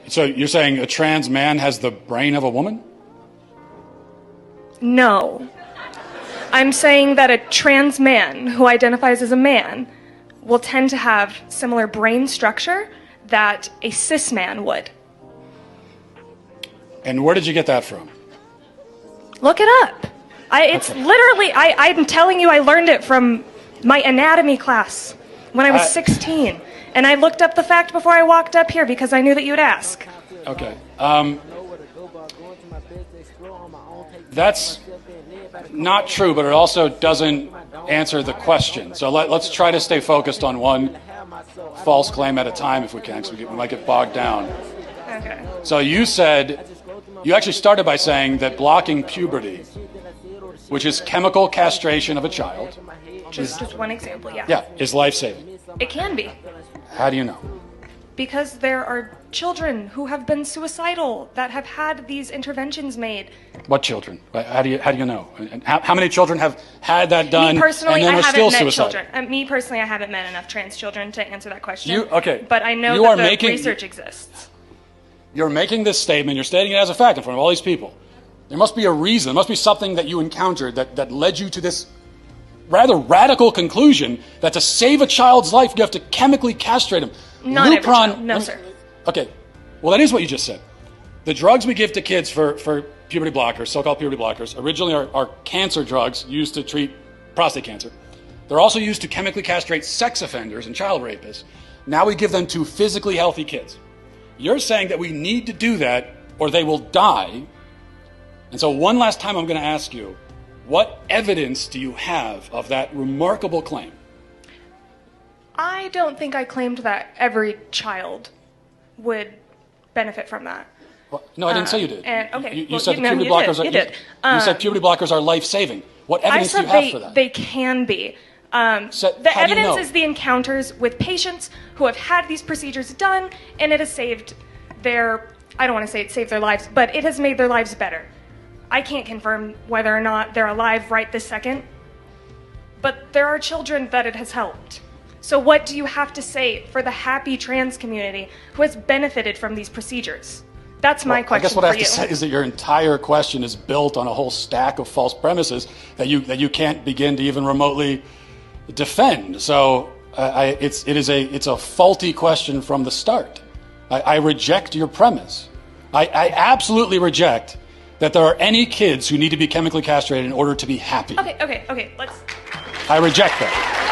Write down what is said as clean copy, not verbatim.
So you're saying a trans man has the brain of a woman? No. I'm saying that a trans man who identifies as a man will tend to have similar brain structure that a cis man would. And where did you get that from? Look it up. It's literally, I'm telling you, I learned it from my anatomy class when I was 16. And I looked up the fact before I walked up here because I knew that you would ask. Okay. That's not true, but it also doesn't answer the question. So let's try to stay focused on one false claim at a time if we can, because we might get bogged down. Okay. So you actually started by saying that blocking puberty, which is chemical castration of a child, Just one example, yeah. Yeah, is life-saving. It can be. How do you know? Because there are children who have been suicidal that have had these interventions made. What children? How do you know? And how many children have had that done Me personally, and then I are haven't still met suicidal? children. Me personally, I haven't met enough trans children to answer that question. Okay. But I know You that are the making- research exists. You're making this statement, you're stating it as a fact in front of all these people. There must be a reason, there must be something that you encountered that led you to this rather radical conclusion that to save a child's life, you have to chemically castrate him. Not every child. No, sir. Okay. Well, that is what you just said. The drugs we give to kids for puberty blockers, so-called puberty blockers, originally are cancer drugs used to treat prostate cancer. They're also used to chemically castrate sex offenders and child rapists. Now we give them to physically healthy kids. You're saying that we need to do that or they will die. And so one last time I'm going to ask you, what evidence do you have of that remarkable claim? I don't think I claimed that every child would benefit from that. Well, no, I didn't say you did. You said no, puberty blockers you did. You said puberty blockers are life-saving. What evidence do you have for that? They can be. The how do you evidence know? is the encounters with patients who have had these procedures done, and it has saved their, I don't want to say it saved their lives, but it has made their lives better. I can't confirm whether or not they're alive right this second, but there are children that it has helped. So what do you have to say for the happy trans community who has benefited from these procedures? That's my question. I guess what I have for to you. say is that your entire question is built on a whole stack of false premises that you can't begin to even remotely defend. So it's a faulty question from the start. I reject your premise. I absolutely reject that there are any kids who need to be chemically castrated in order to be happy. Okay, let's... I reject that.